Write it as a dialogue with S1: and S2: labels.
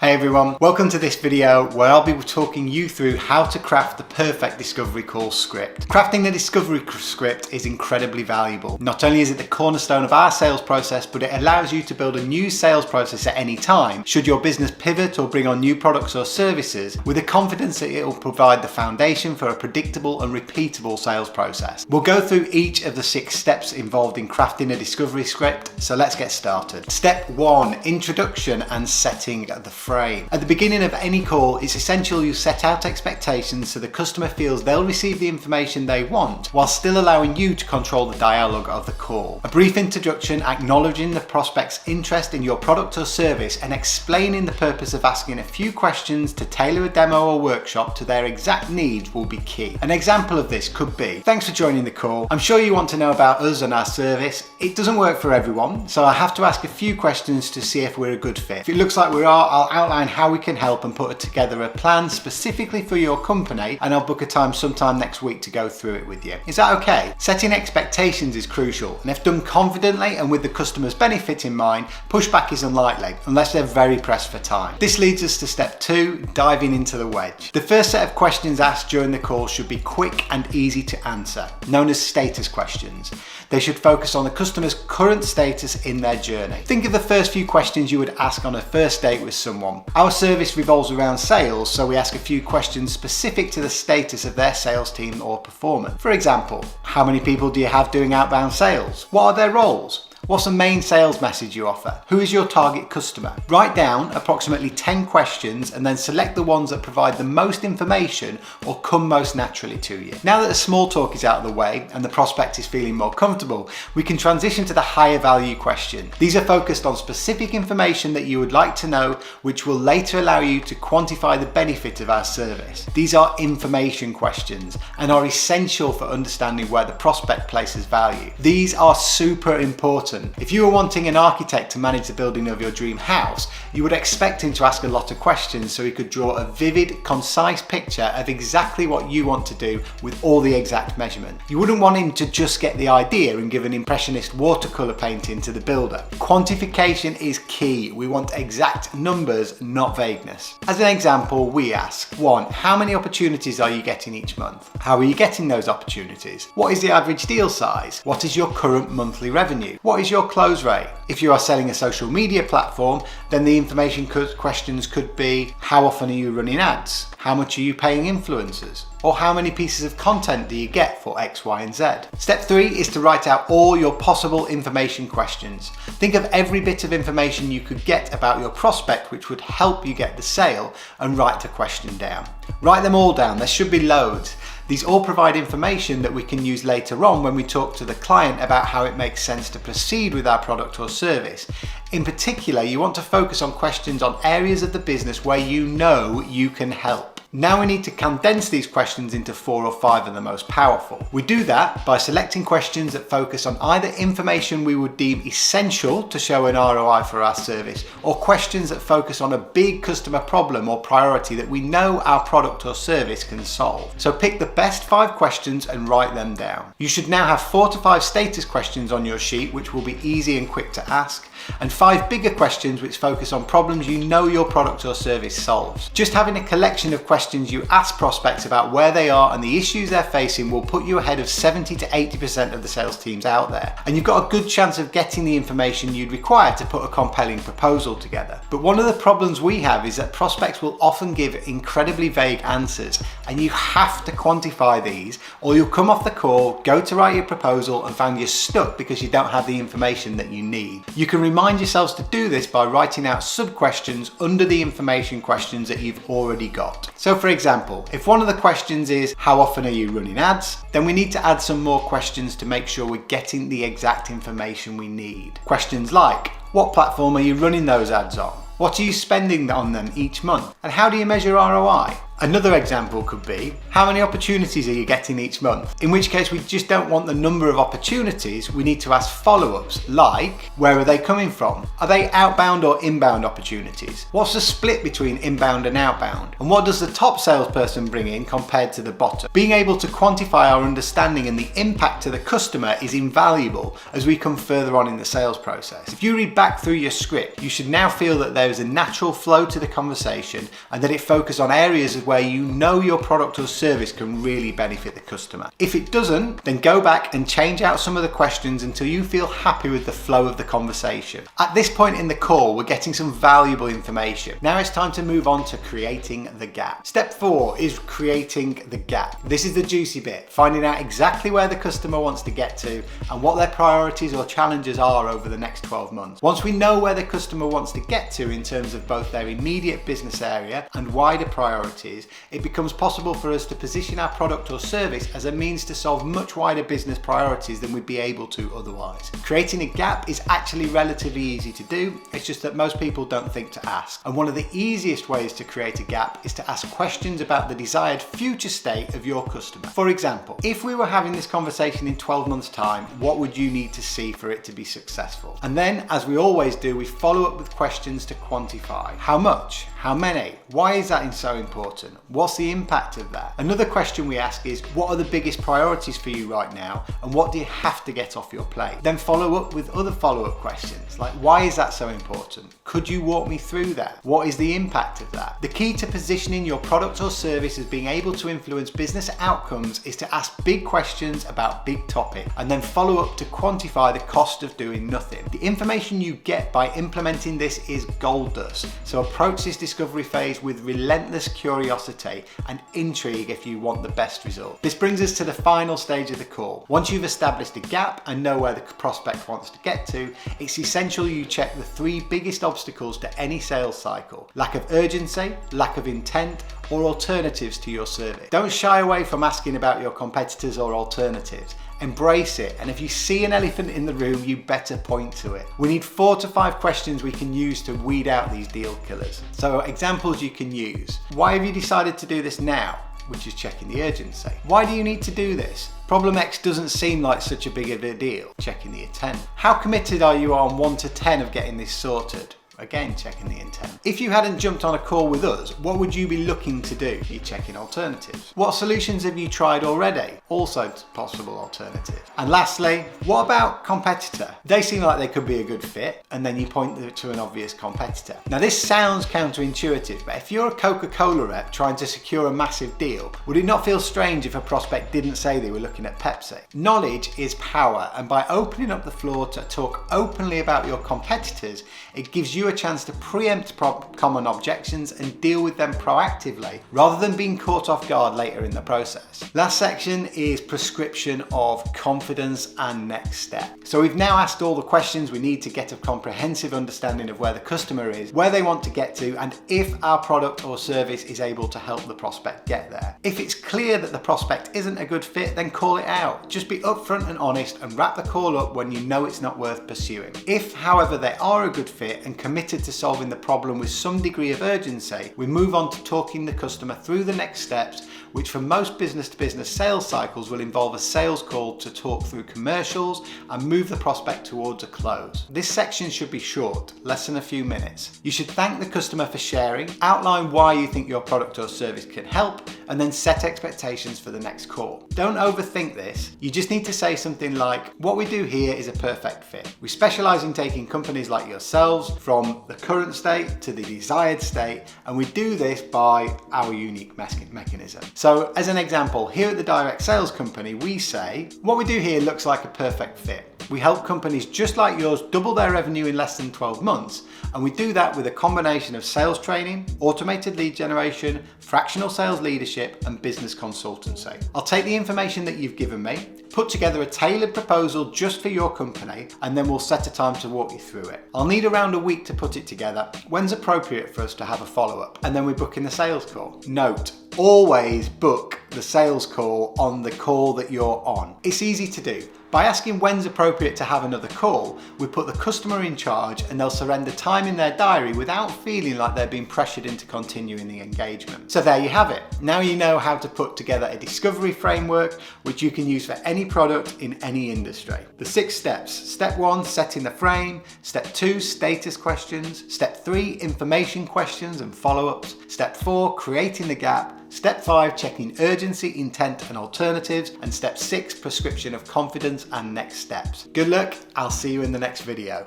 S1: Hey everyone, welcome to this video where I'll be talking you through how to craft the perfect discovery call script. Crafting a discovery script is incredibly valuable. Not only is it the cornerstone of our sales process, but it allows you to build a new sales process at any time, should your business pivot or bring on new products or services, with the confidence that it will provide the foundation for a predictable and repeatable sales process. We'll go through each of the 6 steps involved in crafting a discovery script, so let's get started. Step 1, introduction and setting the frame. At the beginning of any call, it's essential you set out expectations so the customer feels they'll receive the information they want, while still allowing you to control the dialogue of the call. A brief introduction acknowledging the prospect's interest in your product or service and explaining the purpose of asking a few questions to tailor a demo or workshop to their exact needs will be key. An example of this could be, "Thanks for joining the call. I'm sure you want to know about us and our service. It doesn't work for everyone, so I have to ask a few questions to see if we're a good fit. If it looks like we are, I'll outline how we can help and put together a plan specifically for your company, and I'll book a time sometime next week to go through it with you. Is that okay?" Setting expectations is crucial, and if done confidently and with the customer's benefit in mind, pushback is unlikely unless they're very pressed for time. This leads us to step 2, diving into the wedge. The first set of questions asked during the call should be quick and easy to answer, known as status questions. They should focus on the customer's current status in their journey. Think of the first few questions you would ask on a first date with someone. Our service revolves around sales, so we ask a few questions specific to the status of their sales team or performance. For example, how many people do you have doing outbound sales? What are their roles? What's the main sales message you offer? Who is your target customer? Write down approximately 10 questions and then select the ones that provide the most information or come most naturally to you. Now that the small talk is out of the way and the prospect is feeling more comfortable, we can transition to the higher value question. These are focused on specific information that you would like to know, which will later allow you to quantify the benefit of our service. These are information questions and are essential for understanding where the prospect places value. These are super important. If you were wanting an architect to manage the building of your dream house, you would expect him to ask a lot of questions so he could draw a vivid, concise picture of exactly what you want to do with all the exact measurement. You wouldn't want him to just get the idea and give an impressionist watercolor painting to the builder. Quantification is key. We want exact numbers, not vagueness. As an example, we ask, 1, how many opportunities are you getting each month? How are you getting those opportunities? What is the average deal size? What is your current monthly revenue? What is your close rate? If you are selling a social media platform, then the information questions could be, how often are you running ads? How much are you paying influencers? Or how many pieces of content do you get for X, Y, and Z? Step 3 is to write out all your possible information questions. Think of every bit of information you could get about your prospect which would help you get the sale, and write the question down. Write them all down, there should be loads. These all provide information that we can use later on when we talk to the client about how it makes sense to proceed with our product or service. In particular, you want to focus on questions on areas of the business where you know you can help. Now we need to condense these questions into 4 or 5 of the most powerful. We do that by selecting questions that focus on either information we would deem essential to show an ROI for our service, or questions that focus on a big customer problem or priority that we know our product or service can solve. So pick the best 5 questions and write them down. You should now have 4 to 5 status questions on your sheet, which will be easy and quick to ask, and 5 bigger questions which focus on problems you know your product or service solves. Just having a collection of questions you ask prospects about where they are and the issues they're facing will put you ahead of 70 to 80% of the sales teams out there. And you've got a good chance of getting the information you'd require to put a compelling proposal together. But one of the problems we have is that prospects will often give incredibly vague answers, and you have to quantify these, or you'll come off the call, go to write your proposal, and find you're stuck because you don't have the information that you need. You can remind yourselves to do this by writing out sub-questions under the information questions that you've already got. So for example, if one of the questions is, how often are you running ads? Then we need to add some more questions to make sure we're getting the exact information we need. Questions like, what platform are you running those ads on? What are you spending on them each month? And how do you measure ROI? Another example could be, how many opportunities are you getting each month? In which case we just don't want the number of opportunities, we need to ask follow-ups like, where are they coming from? Are they outbound or inbound opportunities? What's the split between inbound and outbound? And what does the top salesperson bring in compared to the bottom? Being able to quantify our understanding and the impact to the customer is invaluable as we come further on in the sales process. If you read back through your script, you should now feel that there is a natural flow to the conversation and that it focuses on areas where you know your product or service can really benefit the customer. If it doesn't, then go back and change out some of the questions until you feel happy with the flow of the conversation. At this point in the call, we're getting some valuable information. Now it's time to move on to creating the gap. Step 4 is creating the gap. This is the juicy bit, finding out exactly where the customer wants to get to and what their priorities or challenges are over the next 12 months. Once we know where the customer wants to get to in terms of both their immediate business area and wider priorities, it becomes possible for us to position our product or service as a means to solve much wider business priorities than we'd be able to otherwise. Creating a gap is actually relatively easy to do, it's just that most people don't think to ask. And one of the easiest ways to create a gap is to ask questions about the desired future state of your customer. For example, if we were having this conversation in 12 months' time, what would you need to see for it to be successful? And then, as we always do, we follow up with questions to quantify. How much? How many? Why is that so important? What's the impact of that? Another question we ask is, what are the biggest priorities for you right now and what do you have to get off your plate? Then follow up with other follow-up questions like, why is that so important? Could you walk me through that? What is the impact of that? The key to positioning your product or service as being able to influence business outcomes is to ask big questions about big topics and then follow up to quantify the cost of doing nothing. The information you get by implementing this is gold dust, so approach this discovery phase with relentless curiosity and intrigue if you want the best result. This brings us to the final stage of the call. Once you've established a gap and know where the prospect wants to get to, it's essential you check the 3 biggest obstacles to any sales cycle: lack of urgency, lack of intent, or alternatives to your service. Don't shy away from asking about your competitors or alternatives. Embrace it, and if you see an elephant in the room, you better point to it. We need 4 to 5 questions we can use to weed out these deal killers. So examples you can use. Why have you decided to do this now? Which is checking the urgency. Why do you need to do this? Problem X doesn't seem like such a big of a deal. Checking the intent. How committed are you on 1 to 10 of getting this sorted? Again, checking the intent. If you hadn't jumped on a call with us, what would you be looking to do? You're checking alternatives. What solutions have you tried already? Also possible alternatives. And lastly, what about competitor? They seem like they could be a good fit, and then you point to an obvious competitor. Now this sounds counterintuitive, but if you're a Coca-Cola rep trying to secure a massive deal, would it not feel strange if a prospect didn't say they were looking at Pepsi? Knowledge is power, and by opening up the floor to talk openly about your competitors, it gives you a chance to preempt common objections and deal with them proactively rather than being caught off guard later in the process. Last section is prescription of confidence and next step. So we've now asked all the questions we need to get a comprehensive understanding of where the customer is, where they want to get to, and if our product or service is able to help the prospect get there. If it's clear that the prospect isn't a good fit, then call it out. Just be upfront and honest and wrap the call up when you know it's not worth pursuing. If, however, they are a good fit and committed to solving the problem with some degree of urgency, we move on to talking the customer through the next steps, which for most business-to-business sales cycles will involve a sales call to talk through commercials and move the prospect towards a close. This section should be short, less than a few minutes. You should thank the customer for sharing, outline why you think your product or service can help, and then set expectations for the next call. Don't overthink this. You just need to say something like, what we do here is a perfect fit. We specialize in taking companies like yourselves from the current state to the desired state, and we do this by our unique mechanism. So as an example, here at the Direct Sales Company, we say, what we do here looks like a perfect fit. We help companies just like yours double their revenue in less than 12 months, and we do that with a combination of sales training, automated lead generation, fractional sales leadership, and business consultancy. I'll take the information that you've given me, put together a tailored proposal just for your company, and then we'll set a time to walk you through it. I'll need around a week to put it together. When's appropriate for us to have a follow-up? And then we book in the sales call. Note, always book the sales call on the call that you're on. It's easy to do. By asking when's appropriate to have another call, we put the customer in charge and they'll surrender time in their diary without feeling like they're being pressured into continuing the engagement. So there you have it. Now you know how to put together a discovery framework which you can use for any product in any industry. The 6 steps. Step 1, setting the frame. Step 2, status questions. Step 3, information questions and follow-ups. Step 4, creating the gap. Step 5, checking urgency, intent and alternatives. And step 6, prescription of confidence and next steps. Good luck, I'll see you in the next video.